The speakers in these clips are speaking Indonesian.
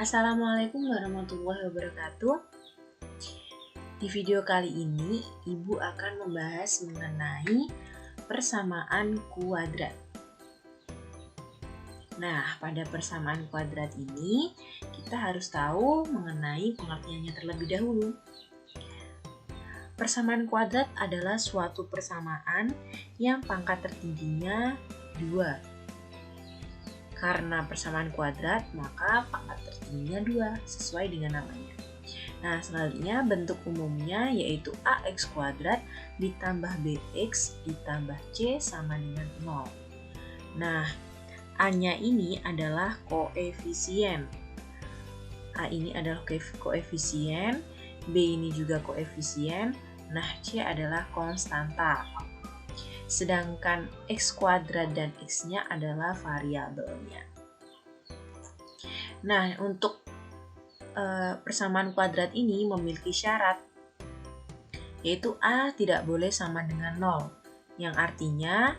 Assalamualaikum warahmatullahi wabarakatuh. Di video kali ini, Ibu akan membahas mengenai persamaan kuadrat. Nah, pada persamaan kuadrat ini, kita harus tahu mengenai pengertiannya terlebih dahulu. Persamaan kuadrat adalah suatu persamaan yang pangkat tertingginya 2. Karena persamaan kuadrat, maka pangkat tertingginya 2, sesuai dengan namanya. Nah, selanjutnya bentuk umumnya yaitu ax kuadrat ditambah bx ditambah c sama dengan 0. Nah, A-nya ini adalah koefisien. A ini adalah koefisien, B ini juga koefisien, nah C adalah konstanta. Sedangkan x kuadrat dan x-nya adalah variabelnya. Nah, untuk persamaan kuadrat ini memiliki syarat, yaitu A tidak boleh sama dengan 0, yang artinya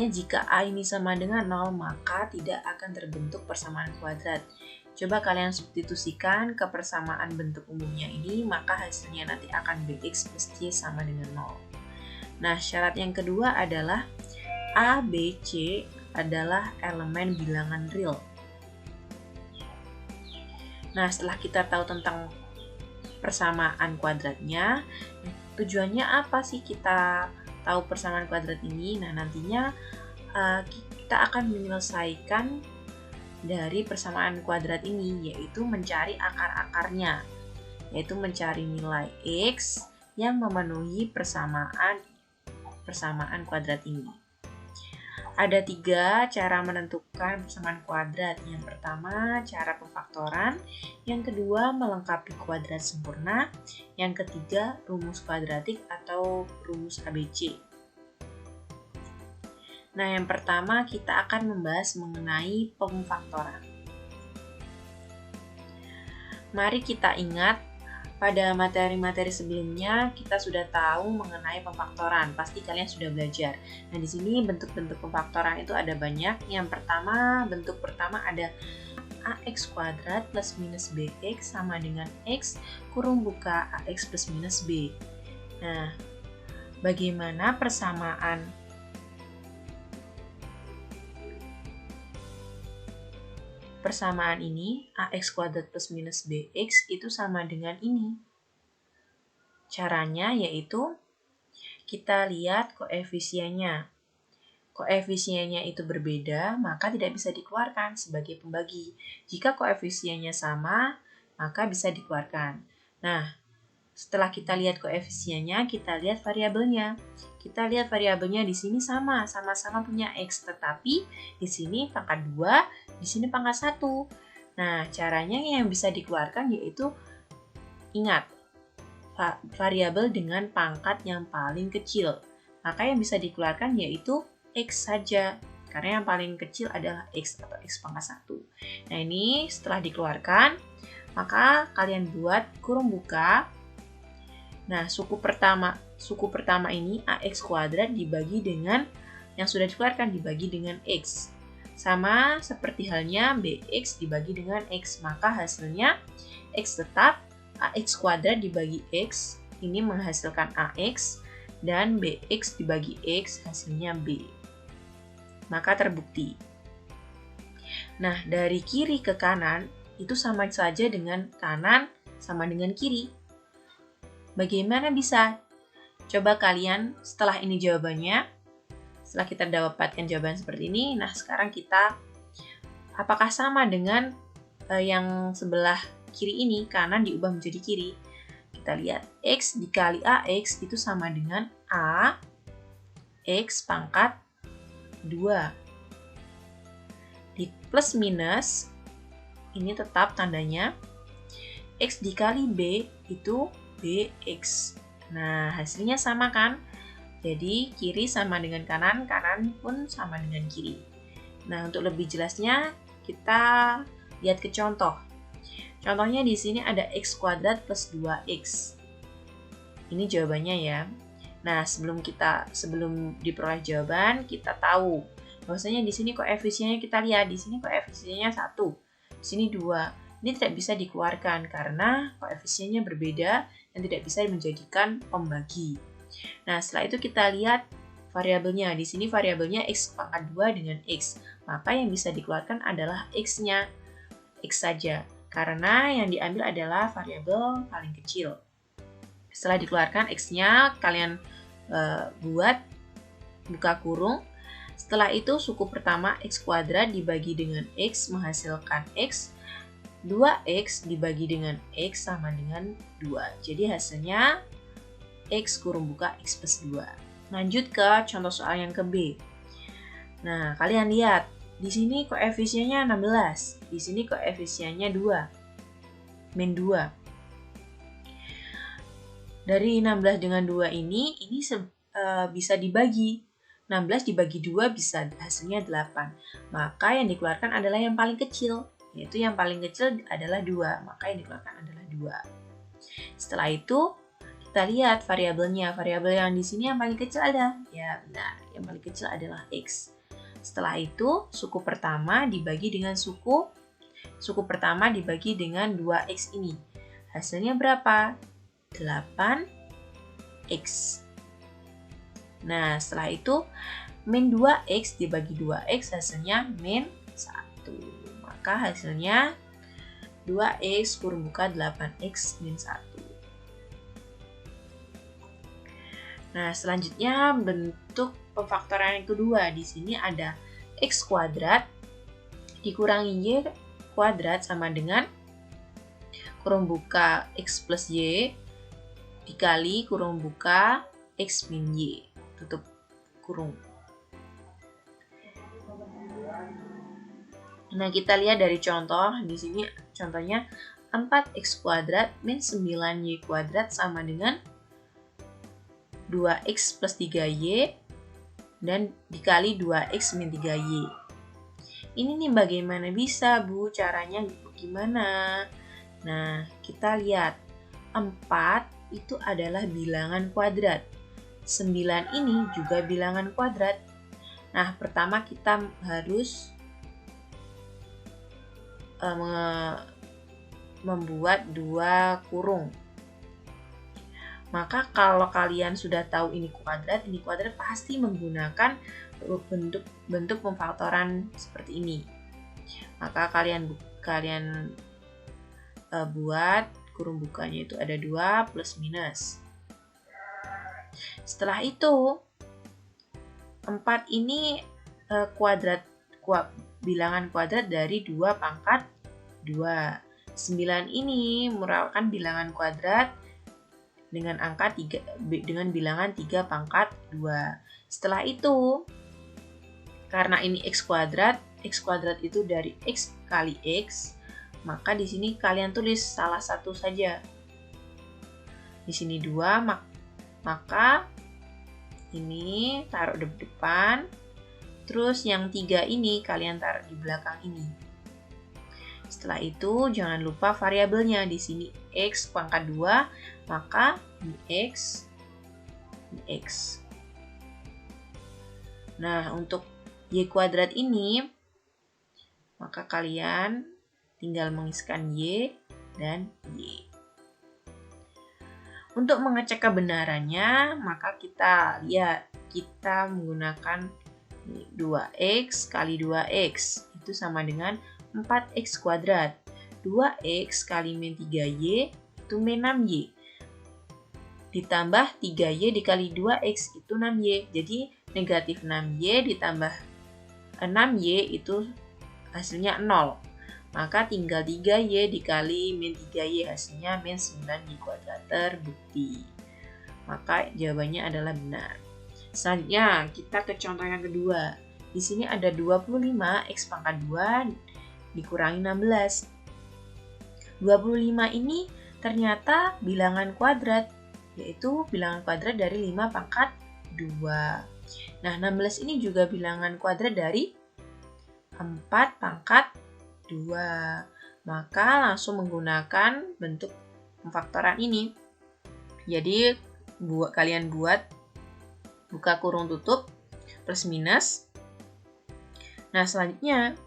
jika A ini sama dengan 0, maka tidak akan terbentuk persamaan kuadrat. Coba kalian substitusikan ke persamaan bentuk umumnya ini, maka hasilnya nanti akan bx plus c sama dengan 0. Nah, syarat yang kedua adalah A, B, C adalah elemen bilangan real. Nah, setelah kita tahu tentang persamaan kuadratnya, tujuannya apa sih kita tahu persamaan kuadrat ini? Nah, nantinya kita akan menyelesaikan dari persamaan kuadrat ini, yaitu mencari akar-akarnya, yaitu mencari nilai x yang memenuhi persamaan kuadrat ini. Ada 3 cara menentukan persamaan kuadrat. Yang pertama, cara pemfaktoran. Yang kedua, melengkapi kuadrat sempurna. Yang ketiga, rumus kuadratik atau rumus ABC. Nah, yang pertama kita akan membahas mengenai pemfaktoran. Mari kita ingat, pada materi-materi sebelumnya kita sudah tahu mengenai pemfaktoran. Pasti kalian sudah belajar. Nah, di sini bentuk-bentuk pemfaktoran itu ada banyak. Yang pertama, bentuk pertama ada ax kuadrat plus minus bx sama dengan x kurung buka ax plus minus b. Nah, bagaimana persamaan ini, ax kuadrat plus minus bx itu sama dengan ini. Caranya yaitu kita lihat koefisiennya. Koefisiennya itu berbeda, maka tidak bisa dikeluarkan sebagai pembagi. Jika koefisiennya sama, maka bisa dikeluarkan. Nah, setelah kita lihat koefisiennya, kita lihat variabelnya. Kita lihat variabelnya di sini sama-sama punya x, tetapi di sini pangkat 2, di sini pangkat 1. Nah, caranya yang bisa dikeluarkan yaitu ingat, variabel dengan pangkat yang paling kecil. Maka yang bisa dikeluarkan yaitu x saja, karena yang paling kecil adalah x atau x pangkat 1. Nah, ini setelah dikeluarkan, maka kalian buat kurung buka. Nah, suku pertama ini ax kuadrat dibagi dengan yang sudah dikeluarkan dibagi dengan x. Sama seperti halnya bx dibagi dengan x, maka hasilnya x tetap ax kuadrat dibagi x, ini menghasilkan ax, dan bx dibagi x hasilnya b. Maka terbukti. Nah, dari kiri ke kanan itu sama saja dengan kanan sama dengan kiri. Bagaimana bisa? Coba kalian setelah ini jawabannya, setelah kita dapatkan jawaban seperti ini, nah sekarang kita apakah sama dengan yang sebelah kiri ini, kanan diubah menjadi kiri? Kita lihat, x dikali ax itu sama dengan a x pangkat 2. Di plus minus, ini tetap tandanya, x dikali b itu bx. Nah, hasilnya sama kan? Jadi, kiri sama dengan kanan, kanan pun sama dengan kiri. Nah, untuk lebih jelasnya, kita lihat ke contoh. Contohnya di sini ada x kuadrat plus 2x. Ini jawabannya ya. Nah, sebelum diperoleh jawaban, kita tahu bahwasanya di sini koefisiennya kita lihat, di sini koefisiennya 1. di sini 2. Ini tidak bisa dikeluarkan karena koefisiennya berbeda dan tidak bisa menjadikan pembagi. Nah, setelah itu kita lihat variabelnya. Di sini variabelnya x pangkat 2 dengan x. Maka yang bisa dikeluarkan adalah x-nya. X saja. Karena yang diambil adalah variabel paling kecil. Setelah dikeluarkan x-nya, kalian buat buka kurung. Setelah itu suku pertama x kuadrat dibagi dengan x menghasilkan x. 2x dibagi dengan x sama dengan 2. Jadi hasilnya x kurung buka x plus 2. Lanjut ke contoh soal yang ke B. Nah, kalian lihat. Di sini koefisiennya 16. Di sini koefisiennya 2. Min 2. Dari 16 dengan 2 ini bisa dibagi. 16 dibagi 2 bisa hasilnya 8. Maka yang dikeluarkan adalah yang paling kecil. Yaitu yang paling kecil adalah 2. Maka yang dikeluarkan adalah 2. Setelah itu, kita lihat variabelnya. Variabel yang di sini yang paling kecil ada. Ya, benar. Yang paling kecil adalah x. Setelah itu, suku pertama dibagi dengan suku pertama dibagi dengan 2x ini. Hasilnya berapa? 8x. Nah, setelah itu, min 2x dibagi 2x hasilnya min 1. Maka hasilnya 2x kurung buka 8x min 1. Nah, selanjutnya bentuk pemfaktoran yang kedua. Di sini ada x kuadrat dikurangi y kuadrat sama dengan kurung buka x plus y dikali kurung buka x min y. Tutup kurung. Nah, kita lihat dari contoh. Di sini contohnya 4x kuadrat min 9y kuadrat sama dengan 2x plus 3y dan dikali 2x min 3y. Ini nih bagaimana bisa, Bu? Caranya gimana? Nah, kita lihat. 4 itu adalah bilangan kuadrat. 9 ini juga bilangan kuadrat. Nah, pertama kita harus membuat 2 kurung. Maka kalau kalian sudah tahu ini kuadrat pasti menggunakan bentuk pemfaktoran seperti ini. Maka kalian buat kurung bukanya itu ada 2 plus minus. Setelah itu 4 ini bilangan kuadrat dari 2 pangkat 2. 9 ini merupakan bilangan kuadrat dengan dengan bilangan 3 pangkat 2. Setelah itu, karena ini x kuadrat itu dari x kali x, maka di sini kalian tulis salah satu saja. Di sini 2, maka ini taruh di depan, terus yang 3 ini kalian taruh di belakang ini. Setelah itu, jangan lupa variabelnya. Di sini x pangkat 2, maka x. Nah, untuk y kuadrat ini, maka kalian tinggal mengisikan y dan y. Untuk mengecek kebenarannya, maka kita menggunakan 2x kali 2x. Itu sama dengan 4x kuadrat. 2x kali min 3y itu min 6y. Ditambah 3y dikali 2x itu 6y. Jadi negatif 6y ditambah 6y itu hasilnya 0. Maka tinggal 3y dikali min 3y hasilnya min 9y kuadrat, terbukti. Maka jawabannya adalah benar. Selanjutnya kita ke contoh yang kedua. Di sini ada 25x pangkat 2 dikurangi 16. 25 ini ternyata bilangan kuadrat, yaitu bilangan kuadrat dari 5 pangkat 2. Nah, 16 ini juga bilangan kuadrat dari 4 pangkat 2. Maka langsung menggunakan bentuk pemfaktoran ini. Jadi, kalian buat buka kurung tutup plus minus. Nah, selanjutnya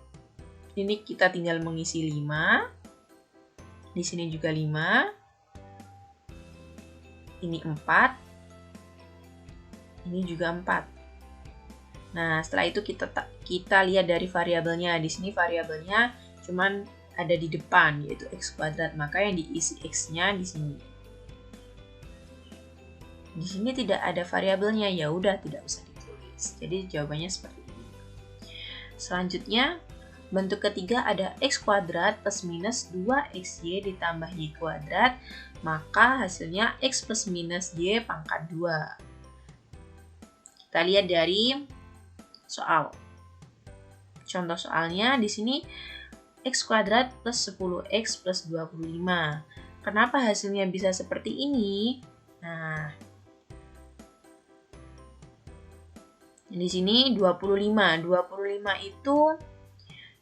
Ini kita tinggal mengisi 5. Di sini juga 5. Ini 4. Ini juga 4. Nah, setelah itu kita lihat dari variabelnya. Di sini variabelnya cuman ada di depan, yaitu x kuadrat. Maka yang diisi x-nya di sini. Di sini tidak ada variabelnya, ya udah tidak usah ditulis. Jadi jawabannya seperti ini. Selanjutnya, bentuk ketiga ada x kuadrat plus minus 2xy ditambah y kuadrat, maka hasilnya x plus minus y pangkat 2. Kita lihat dari soal. Contoh soalnya di sini x kuadrat plus 10x plus 25. Kenapa hasilnya bisa seperti ini? Nah, di sini 25. 25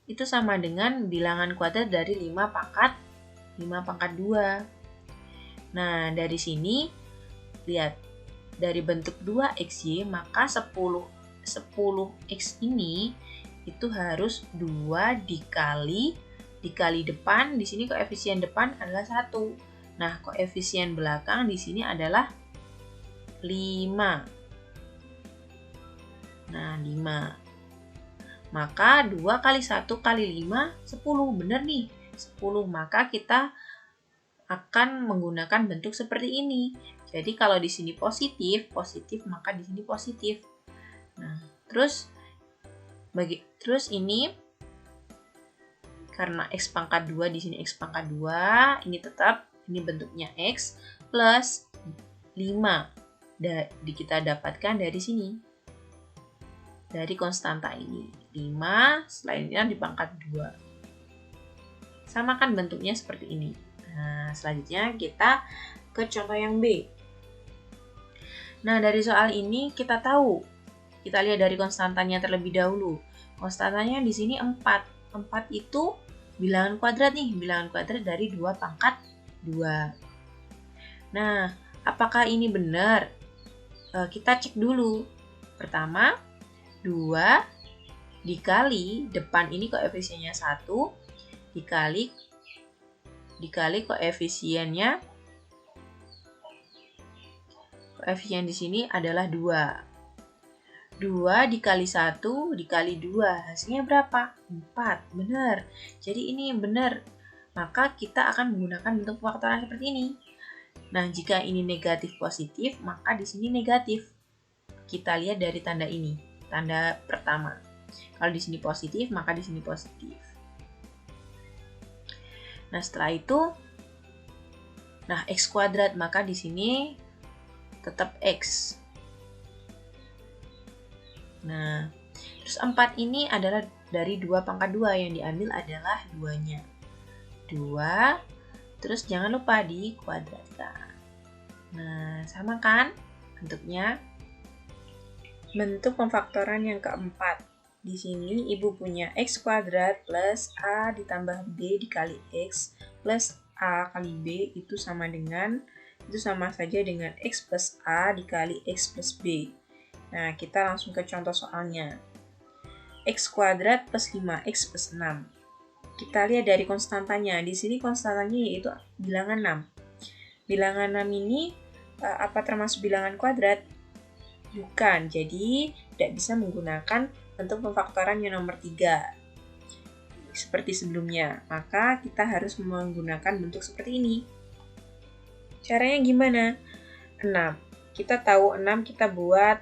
itu sama dengan bilangan kuadrat dari 5 pangkat 2. Nah, dari sini lihat dari bentuk 2xy, maka 10x ini itu harus 2 dikali depan. Di sini koefisien depan adalah 1. Nah, koefisien belakang di sini adalah 5. Nah, 5. Maka 2 kali 1 kali 5, 10. Benar nih, 10. Maka kita akan menggunakan bentuk seperti ini. Jadi kalau di sini positif, maka di sini positif. Nah, terus ini karena x pangkat 2 di sini x pangkat 2, ini tetap ini bentuknya x plus 5. Kita dapatkan dari sini. Dari konstanta ini 5, selainnya dipangkat 2. Samakan bentuknya seperti ini. Nah, selanjutnya kita ke contoh yang B. Nah, dari soal ini kita tahu. Kita lihat dari konstantanya terlebih dahulu. Konstantanya di sini 4. 4 itu bilangan kuadrat nih, bilangan kuadrat dari 2 pangkat 2. Nah, apakah ini benar? Kita cek dulu. Pertama, 2 dikali depan ini koefisiennya 1 dikali koefisien di sini adalah 2. 2 dikali 1 dikali 2 hasilnya berapa? 4. Benar. Jadi ini benar. Maka kita akan menggunakan bentuk faktoran seperti ini. Nah, jika ini negatif positif, maka di sini negatif. Kita lihat dari tanda ini. Tanda pertama. Kalau di sini positif, maka di sini positif. Nah, setelah itu, x kuadrat, maka di sini tetap x. Nah, terus 4 ini adalah dari 2 pangkat 2, yang diambil adalah 2-nya. 2, terus jangan lupa dikuadratkan. Nah, sama kan bentuknya? Bentuk pemfaktoran yang keempat. Di sini ibu punya x kuadrat plus a ditambah b dikali x plus a kali b itu sama saja dengan x plus a dikali x plus b. Nah, kita langsung ke contoh soalnya. X kuadrat plus 5x plus 6. Kita lihat dari konstantanya. Di sini konstantanya yaitu bilangan 6. Bilangan 6 ini apa termasuk bilangan kuadrat? Bukan, jadi tidak bisa menggunakan bentuk pemfaktoran yang nomor 3 seperti sebelumnya. Maka kita harus menggunakan bentuk seperti ini. Caranya gimana? 6. Kita tahu 6 kita buat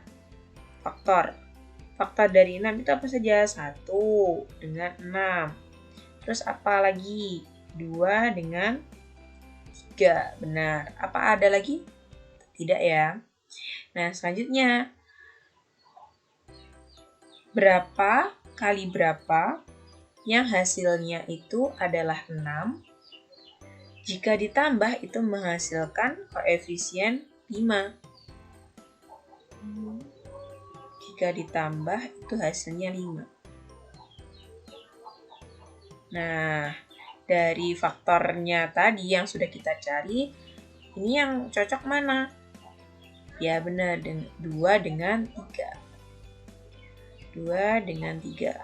faktor. Faktor dari 6 itu apa saja? 1 dengan 6. Terus apa lagi? 2 dengan 3. Benar. Apa ada lagi? Tidak ya. Nah, selanjutnya, berapa kali berapa yang hasilnya itu adalah 6, jika ditambah itu menghasilkan koefisien 5. Jika ditambah itu hasilnya 5. Nah, dari faktornya tadi yang sudah kita cari, ini yang cocok mana? Ya benar, 2 dengan 3. 2 dengan 3.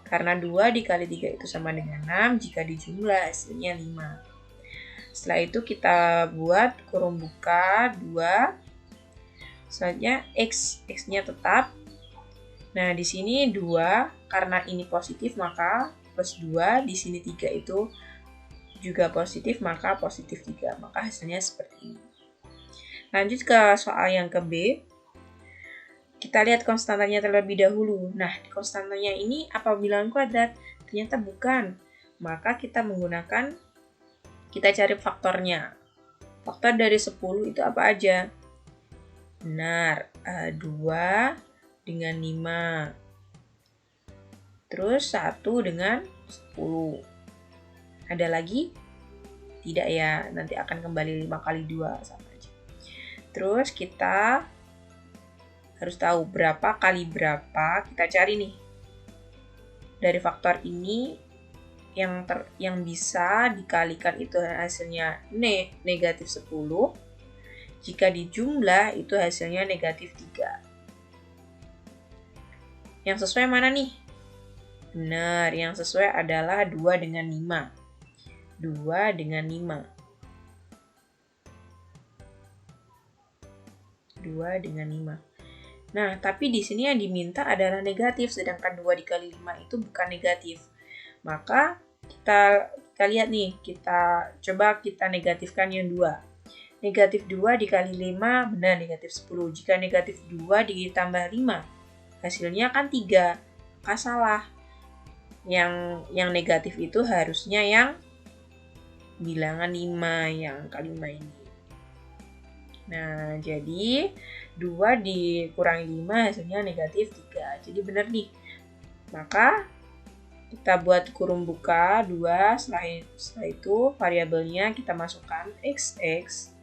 Karena 2 dikali 3 itu sama dengan 6, jika dijumlah hasilnya 5. Setelah itu kita buat kurung buka 2. Selanjutnya X-nya tetap. Nah, di sini 2, karena ini positif maka plus 2, di sini 3 itu juga positif, maka positif 3. Maka hasilnya seperti ini. Lanjut ke soal yang ke B. Kita lihat konstantanya terlebih dahulu. Nah, konstantanya ini apa bilangan kuadrat? Ternyata bukan. Maka kita cari faktornya. Faktor dari 10 itu apa aja? Benar, 2 dengan 5. Terus 1 dengan 10. Ada lagi? Tidak ya, nanti akan kembali 5 kali 2 sama aja. Terus kita harus tahu berapa kali berapa, kita cari nih. Dari faktor ini yang bisa dikalikan itu hasilnya negatif 10. Jika dijumlah itu hasilnya negatif 3. Yang sesuai mana nih? Benar, yang sesuai adalah 2 dengan 5. 2 dengan 5. 2 dengan 5. Nah, tapi di sini yang diminta adalah negatif, sedangkan 2 dikali 5 itu bukan negatif. Maka kita lihat nih, kita coba kita negatifkan yang 2. Negatif 2 dikali 5, benar negatif 10. Jika negatif 2 ditambah 5, hasilnya kan 3. Maka salah. Yang negatif itu harusnya yang bilangan 5, yang angka 5 ini. Nah, jadi 2 dikurangi 5 hasilnya negatif 3. Jadi benar nih. Maka kita buat kurung buka 2. Setelah itu variabelnya kita masukkan XX.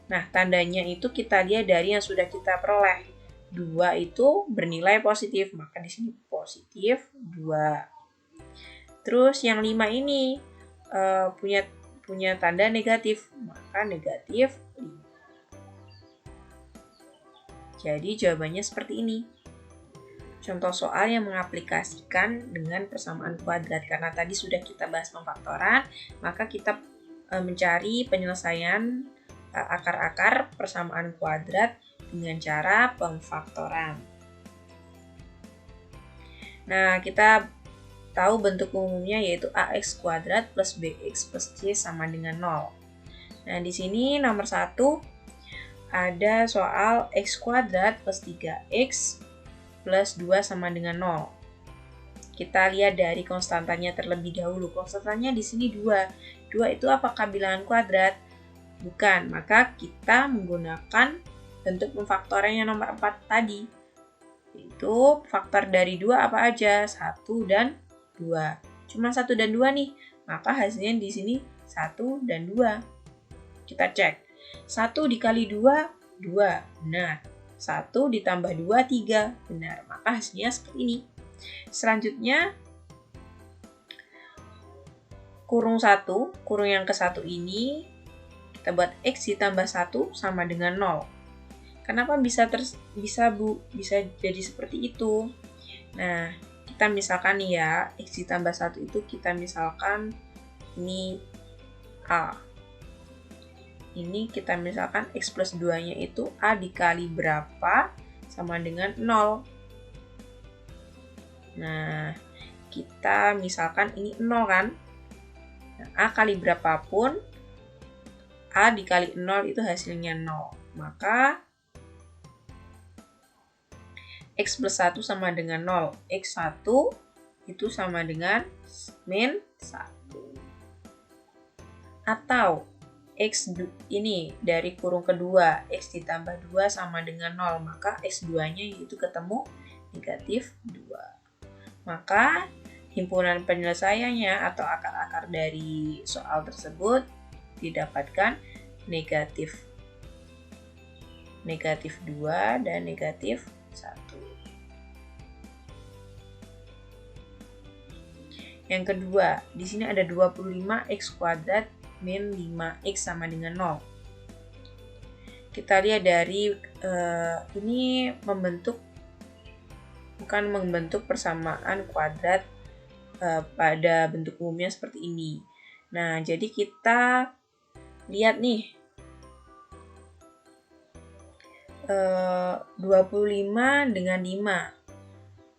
Nah, tandanya itu kita lihat dari yang sudah kita peroleh. 2 itu bernilai positif, maka di sini positif 2. Terus yang 5 ini punya tanda negatif, maka negatif 5. Jadi jawabannya seperti ini. Contoh soal yang mengaplikasikan dengan persamaan kuadrat. Karena tadi sudah kita bahas pemfaktoran, maka kita mencari penyelesaian akar-akar persamaan kuadrat dengan cara pemfaktoran. Nah, kita tahu bentuk umumnya yaitu ax kuadrat plus bx plus c sama dengan 0. Nah, di sini nomor 1 ada soal x kuadrat plus 3x plus 2 sama dengan 0. Kita lihat dari konstantanya terlebih dahulu. Konstantanya di sini 2. 2 itu apakah bilangan kuadrat? Bukan, maka kita menggunakan bentuk pemfaktoran yang nomor 4 tadi. Itu faktor dari 2 apa aja? 1 dan 2. Cuma 1 dan 2 nih, maka hasilnya di sini 1 dan 2. Kita cek. 1 dikali 2, 2. Benar. 1 ditambah 2, 3. Benar. Maka hasilnya seperti ini. Selanjutnya, kurung 1. Kurung yang ke-1 ini, kita buat X ditambah 1 sama dengan 0. Kenapa bisa jadi seperti itu? Nah, kita misalkan nih ya, X ditambah 1 itu kita misalkan ini A. Ini kita misalkan X plus 2-nya itu A dikali berapa sama dengan 0. Nah, kita misalkan ini 0 kan. Nah, A kali berapapun, A dikali 0 itu hasilnya 0. Maka X plus 1 sama dengan 0. X1 itu sama dengan min 1. Atau X ini dari kurung kedua, X ditambah 2 sama dengan 0, maka X2-nya itu ketemu negatif 2. Maka himpunan penyelesaiannya atau akar-akar dari soal tersebut didapatkan negatif 2 dan negatif 1. Yang kedua, di sini ada 25x kuadrat min 5x sama dengan 0. Kita lihat dari ini bukan membentuk persamaan kuadrat pada bentuk umumnya seperti ini. Nah, jadi kita lihat nih, 25 dengan 5.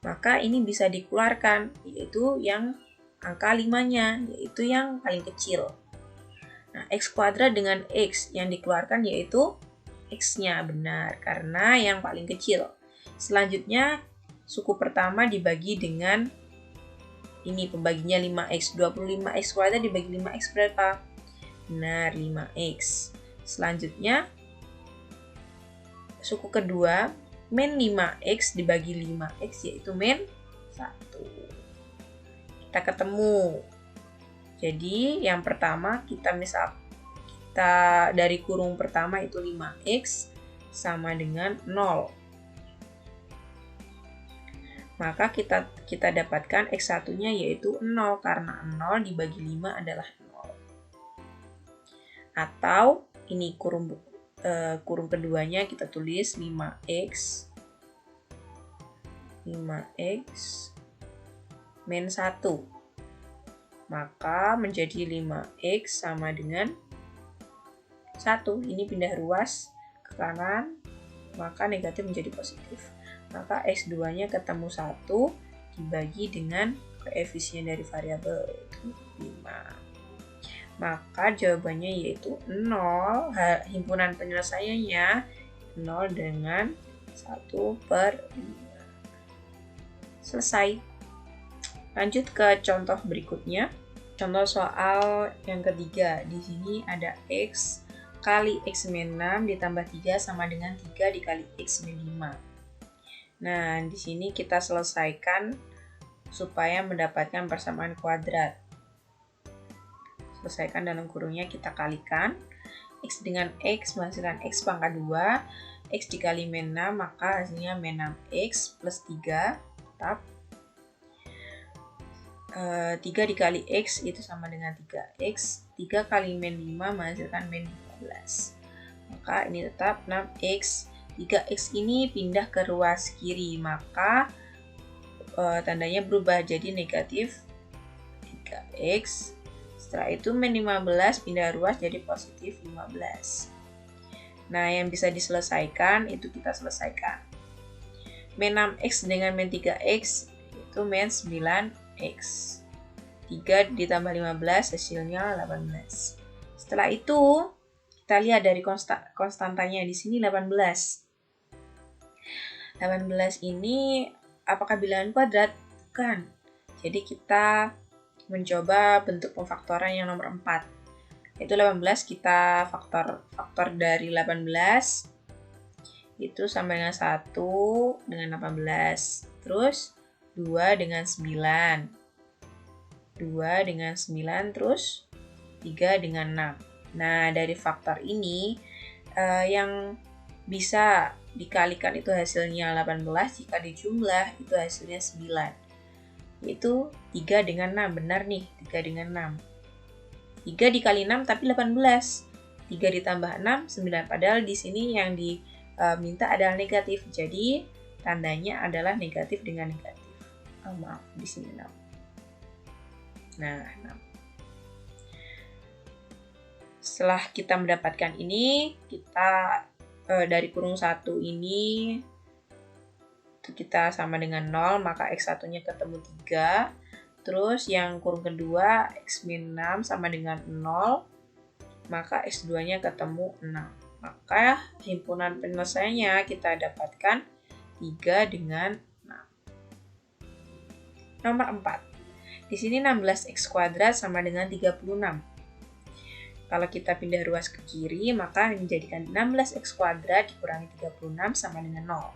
Maka ini bisa dikeluarkan, yaitu yang angka 5-nya, yaitu yang paling kecil. Nah, X kuadrat dengan X yang dikeluarkan yaitu X-nya, benar, karena yang paling kecil. Selanjutnya, suku pertama dibagi dengan ini, pembaginya 5X. 25X kuadrat dibagi 5X berapa? Benar, 5X. Selanjutnya, suku kedua, min 5X dibagi 5X yaitu min 1. Kita ketemu. Jadi yang pertama kita dari kurung pertama itu 5X sama dengan 0. Maka kita dapatkan X1-nya yaitu 0 karena 0 dibagi 5 adalah 0. Atau ini kurung keduanya kita tulis 5X min 1. Maka menjadi 5X sama dengan 1. Ini pindah ruas ke kanan, maka negatif menjadi positif. Maka X2-nya ketemu 1 dibagi dengan koefisien dari variabel yaitu 5. Maka jawabannya yaitu 0, himpunan penyelesaiannya 0 dengan 1/5. Selesai. Lanjut ke contoh berikutnya. Contoh soal yang ketiga. Di sini ada X kali X min 6 ditambah 3 sama dengan 3 dikali X min 5. Nah, di sini kita selesaikan supaya mendapatkan persamaan kuadrat. Selesaikan dalam kurungnya kita kalikan. X dengan X menghasilkan X pangkat 2. X dikali min 6 maka hasilnya min 6X plus 3 tetap. 3 dikali X itu sama dengan 3X. 3 kali min 5 menghasilkan min 15. Maka ini tetap 6X. 3X ini pindah ke ruas kiri, maka tandanya berubah jadi negatif 3X. Setelah itu min 15 pindah ruas jadi positif 15. Nah, yang bisa diselesaikan itu kita selesaikan. Min 6X dengan min 3X itu min 9X. 3 ditambah 15 hasilnya 18. Setelah itu kita lihat dari konstantanya di sini 18. 18 ini apakah bilangan kuadrat? Bukan. Jadi kita mencoba bentuk pemfaktoran yang nomor 4. Yaitu 18 kita faktor dari 18 itu sama dengan 1 dengan 18. Terus 2 dengan 9. 2 dengan 9 terus 3 dengan 6. Nah, dari faktor ini yang bisa dikalikan itu hasilnya 18, jika dijumlah itu hasilnya 9. Yaitu 3 dengan 6, benar nih, 3 dengan 6. 3 dikali 6 tapi 18. 3 ditambah 6, 9. Padahal di sini yang diminta adalah negatif. Jadi, tandanya adalah negatif dengan negatif. Maaf, di sini 6. Nah, 6. Setelah kita mendapatkan ini, kita dari kurung 1 ini kita sama dengan 0, maka X1-nya ketemu 3. Terus yang kurung kedua, X min 6 sama dengan 0, maka X2-nya ketemu 6. Maka himpunan penyelesaiannya kita dapatkan 3 dengan 6. Nomor 4. Di sini 16X kuadrat sama dengan 36. Kalau kita pindah ruas ke kiri, maka menjadikan 16X kuadrat dikurangi 36 sama dengan 0.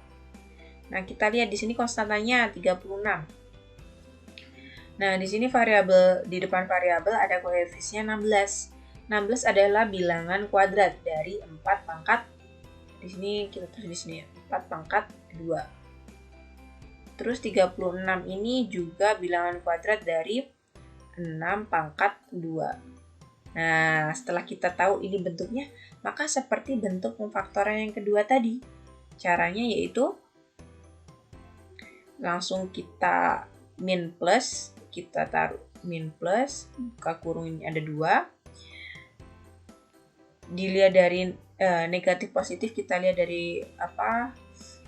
Nah, kita lihat di sini konstantanya 36. Nah, di sini di depan variabel ada koefisien 16. 16 adalah bilangan kuadrat dari 4 pangkat. Di sini kita tulis di sini 4 pangkat 2. Terus 36 ini juga bilangan kuadrat dari 6 pangkat 2. Nah, setelah kita tahu ini bentuknya, maka seperti bentuk pemfaktoran yang kedua tadi. Caranya yaitu langsung kita min plus kita taruh min plus, buka kurung ini ada 2. Dilihat dari negatif positif, kita lihat dari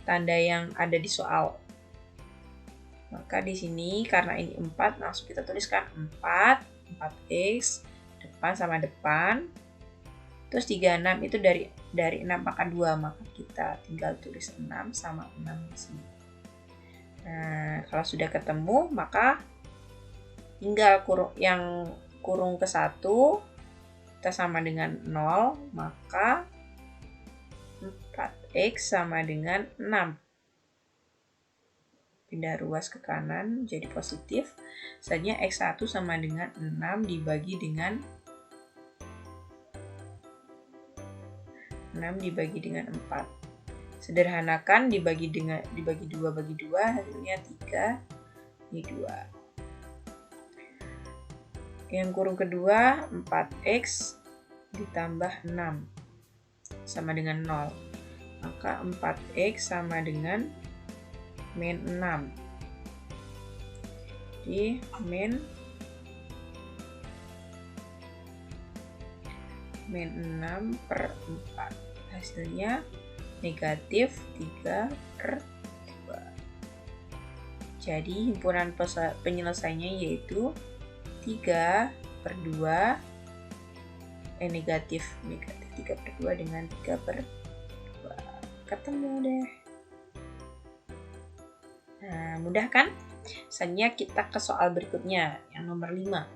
tanda yang ada di soal. Maka di sini karena ini 4, langsung kita tuliskan 4x, depan sama depan. Terus 36 itu dari 6 pangkat 2, maka kita tinggal tulis 6 sama 6 di sini. Nah, kalau sudah ketemu, maka tinggal kurung ke 1, kita sama dengan 0, maka 4x sama dengan 6. Pindah ruas ke kanan, jadi positif. Selanjutnya x1 sama dengan 6 dibagi dengan 4. Sederhanakan, dibagi 2 bagi 2, hasilnya 3 ini 2. Yang kurung kedua 4x ditambah 6 sama dengan 0. Maka 4x sama dengan min 6. Jadi min 6 per 4. Hasilnya negatif 3/2. Jadi himpunan penyelesaiannya yaitu 3/2, negatif 3/2 dengan 3/2. Ketemu deh. Nah, mudah kan? Selanjutnya kita ke soal berikutnya, yang nomor 5.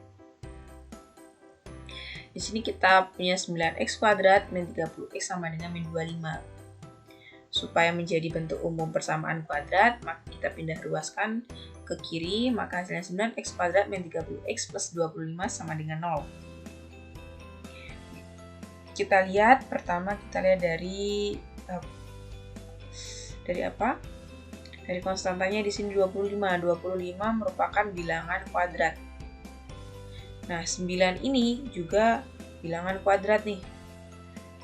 Di sini kita punya 9x kuadrat min 30x sama dengan min 25. Supaya menjadi bentuk umum persamaan kuadrat, maka kita pindah ruaskan ke kiri, maka hasilnya 9x kuadrat min 30x plus 25 sama dengan 0. Kita lihat, pertama kita lihat dari apa? Dari konstantanya di sini 25. 25 merupakan bilangan kuadrat. Nah, 9 ini juga bilangan kuadrat nih.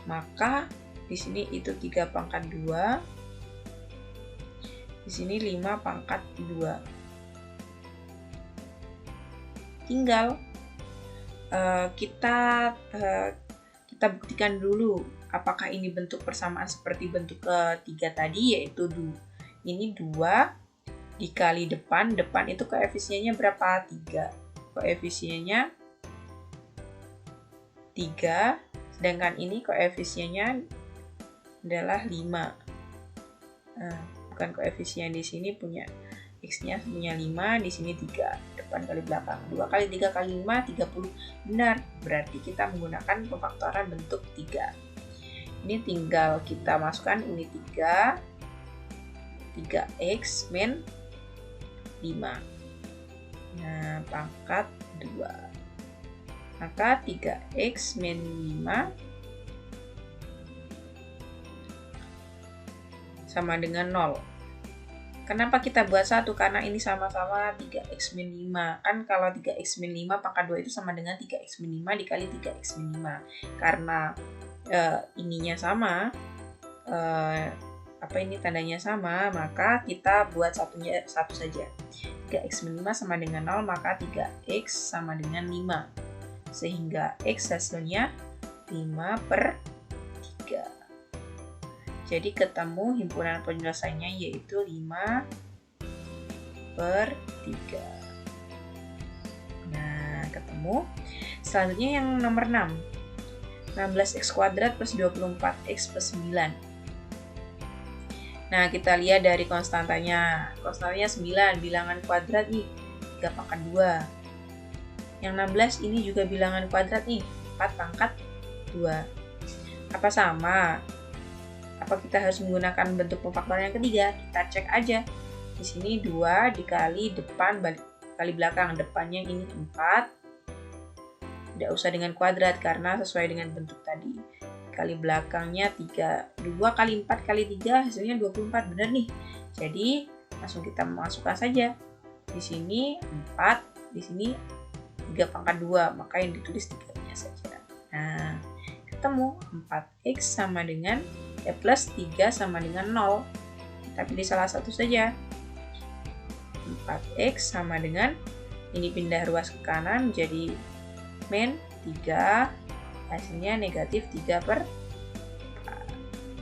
Maka di sini itu 3 pangkat 2. Di sini 5 pangkat 2. Tinggal kita buktikan dulu apakah ini bentuk persamaan seperti bentuk ketiga tadi, yaitu ini 2 dikali depan itu koefisiennya berapa? 3. Koefisiennya 3, sedangkan ini koefisiennya adalah 5. Nah, bukan koefisien di sini punya x-nya punya 5, di sini 3. Depan kali belakang. 2 kali 3 kali 5, 30. Benar, berarti kita menggunakan pemfaktoran bentuk 3. Ini tinggal kita masukkan ini 3x min 5. Nah, pangkat 2. Maka 3x min 5 sama dengan 0. Kenapa kita buat 1? Karena ini sama-sama 3x min 5. Kan kalau 3x min 5 pangkat 2 itu sama dengan 3x min 5 dikali 3x min 5. Karena ininya sama, ini tandanya sama, maka kita buat satu saja. 3x min 5 sama dengan 0, maka 3x sama dengan 5. Sehingga x hasilnya 5/3. Jadi ketemu himpunan penyelesaiannya yaitu 5/3. Nah, ketemu. Selanjutnya yang nomor 6. 16x kuadrat plus 24x plus 9. Nah, kita lihat dari konstantanya. Konstantanya 9, bilangan kuadrat nih, 3 pangkat 2. Yang 16 ini juga bilangan kuadrat nih, 4 pangkat 2. Apa sama? Apa kita harus menggunakan bentuk pemfaktoran yang ketiga? Kita cek aja. Di sini 2 dikali depan kali belakang. Depannya ini 4. Tidak usah dengan kuadrat karena sesuai dengan bentuk tadi. Kali belakangnya 3. 2 kali 4 kali 3 hasilnya 24. Benar nih. Jadi langsung kita masukkan saja. Di sini 4, di sini 3 pangkat 2, maka yang ditulis 3-nya saja. Nah, ketemu 4x sama dengan plus 3 sama dengan 0. Kita pilih salah satu saja. 4x sama dengan ini pindah ruas ke kanan menjadi min 3, hasilnya negatif 3/4.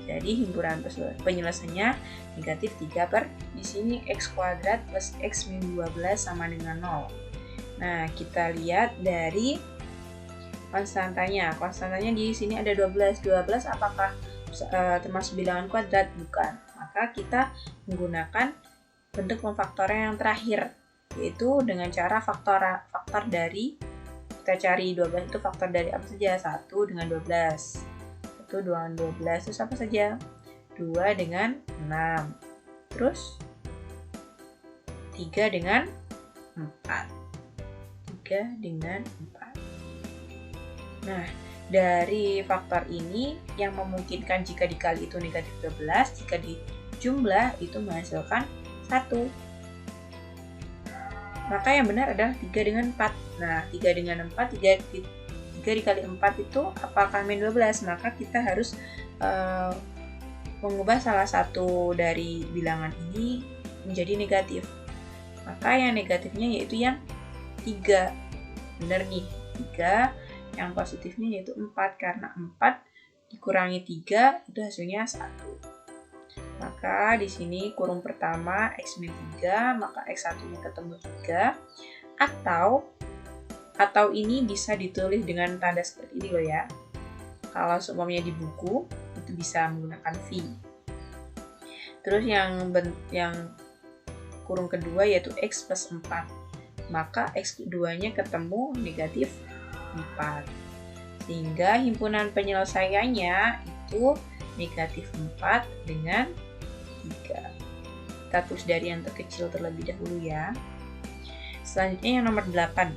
Jadi himpunan penyelesaiannya negatif 3/, di sini x kuadrat plus x min 12 sama dengan 0. Nah, kita lihat dari konstantanya. Konstantanya di sini ada 12. 12 apakah termasuk bilangan kuadrat? Bukan. Maka kita menggunakan bentuk pemfaktoran yang terakhir, yaitu dengan cara faktor dari, kita cari 12 itu faktor dari apa saja? 1 dengan 12. 1 dengan 12 itu apa saja? 2 dengan 6. Terus 3 dengan 4. 3 dengan 4. Nah, dari faktor ini yang memungkinkan jika dikali itu negatif 12, jika dijumlah itu menghasilkan 1. Maka yang benar adalah 3 dengan 4. Nah, 3 dengan 4, 3 dikali 4 itu apakah min 12? Maka kita harus mengubah salah satu dari bilangan ini menjadi negatif. Maka yang negatifnya yaitu yang 3. Benar nih, 3. Yang positifnya yaitu 4, karena 4 dikurangi 3 itu hasilnya 1. Maka di sini kurung pertama x min 3, maka x1-nya ketemu 3. Atau ini bisa ditulis dengan tanda seperti ini loh ya. Kalau seumpamanya di buku itu bisa menggunakan V. Terus yang kurung kedua yaitu x plus 4. Maka x keduanya ketemu negatif 4. Sehingga himpunan penyelesaiannya itu negatif 4 dengan 3. Kita tulis dari yang terkecil terlebih dahulu ya. Selanjutnya yang nomor 8.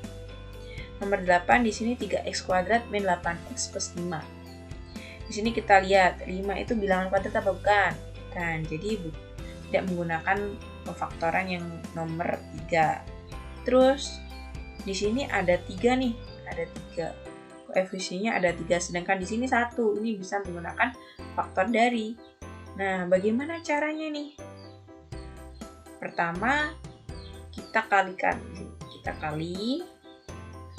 Nomor 8 di sini 3x kuadrat min 8x plus 5. Di sini kita lihat 5 itu bilangan kuadrat apa bukan? Kan, jadi tidak menggunakan pemfaktoran yang nomor 3. Terus di sini ada 3 nih, ada 3. Koefisiennya ada 3, sedangkan di sini 1. Ini bisa menggunakan faktor dari. Nah, bagaimana caranya nih? Pertama, kita kalikan. Kita kali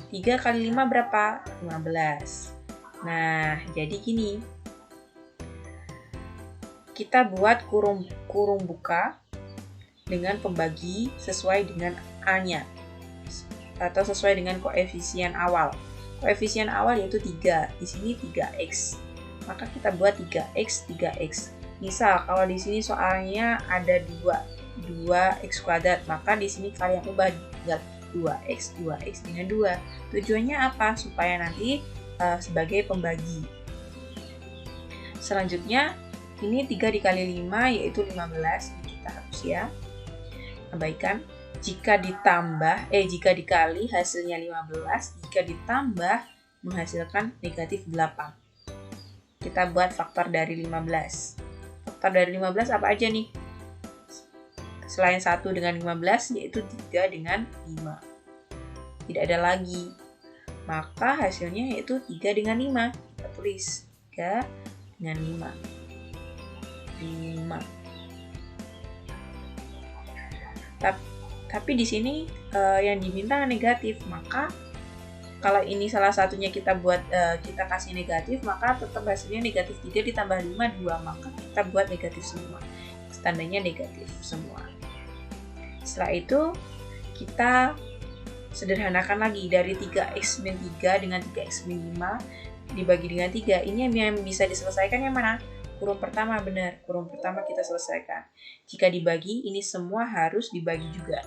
3 kali 5 berapa? 15. Nah, jadi gini. Kita buat kurung buka dengan pembagi sesuai dengan A-nya. Atau sesuai dengan koefisien awal. Koefisien awal yaitu 3. Di sini 3x. Maka kita buat 3x, 3x. Misal kalau di sini soalnya ada 2x kuadrat, maka di sini kalian ubah tinggal 2x dengan 2. Tujuannya apa? Supaya nanti sebagai pembagi. Selanjutnya ini 3 dikali 5 yaitu 15. Ini kita hapus ya. Abaikan. Jika dikali hasilnya 15, jika ditambah menghasilkan negatif 8. Kita buat faktor dari 15. Faktor dari 15 apa aja nih? Selain 1 dengan 15 yaitu 3 dengan 5. Tidak ada lagi. Maka hasilnya yaitu 3 dengan 5. Kita tulis 3 dengan 5. 5. Tapi di sini yang diminta negatif, maka kalau ini salah satunya kita kasih negatif, maka tetap hasilnya negatif 3 ditambah 5, 2. Maka kita buat negatif semua. Tandanya negatif semua. Setelah itu kita sederhanakan lagi dari 3x min 3 dengan 3x min 5 dibagi dengan 3. Ini yang bisa diselesaikan yang mana? Kurung pertama, benar. Kurung pertama kita selesaikan. Jika dibagi, ini semua harus dibagi juga.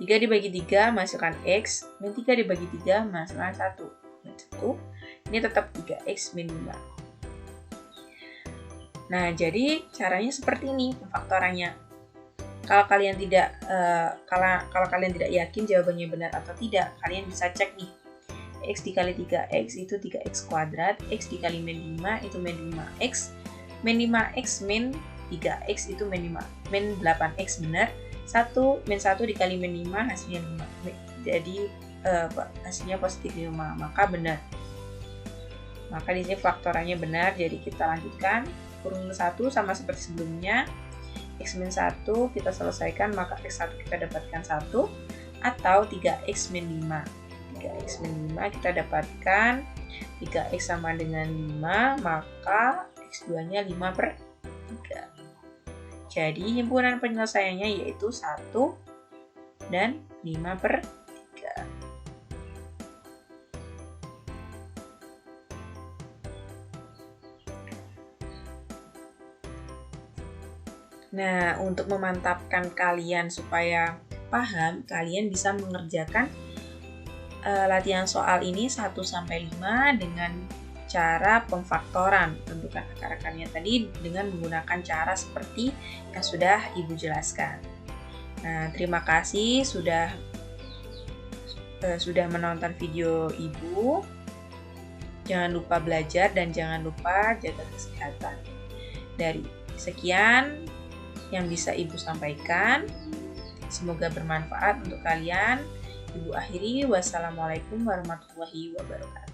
3 dibagi 3 menghasilkan x, min 3 dibagi 3 menghasilkan 1. Ini tetap 3x min 5. Nah, jadi caranya seperti ini pemfaktorannya. Kalau kalian tidak yakin jawabannya benar atau tidak, kalian bisa cek nih. X dikali 3x itu 3x kuadrat, x dikali min 5 itu min 5x, min 5x min 3x itu min 8x benar. 1 dikali min 5 hasilnya 5. Jadi hasilnya positif 5, maka benar. Maka di sini faktorannya benar, jadi kita lanjutkan. Kurung 1 sama seperti sebelumnya. X min 1 kita selesaikan, maka x1 kita dapatkan 1. atau 3x min 5. 3x min 5 kita dapatkan 3x sama dengan 5, maka x2-nya 5/3. Jadi himpunan penyelesaiannya yaitu 1 dan 5/3. Nah, untuk memantapkan kalian supaya paham, kalian bisa mengerjakan latihan soal ini 1-5 dengan cara pemfaktoran. Tentukan akar-akarnya tadi dengan menggunakan cara seperti yang sudah Ibu jelaskan. Nah, terima kasih sudah menonton video Ibu. Jangan lupa belajar dan jangan lupa jaga kesehatan. Dari sekian yang bisa Ibu sampaikan. Semoga bermanfaat untuk kalian. Ibu akhiri, wassalamualaikum warahmatullahi wabarakatuh.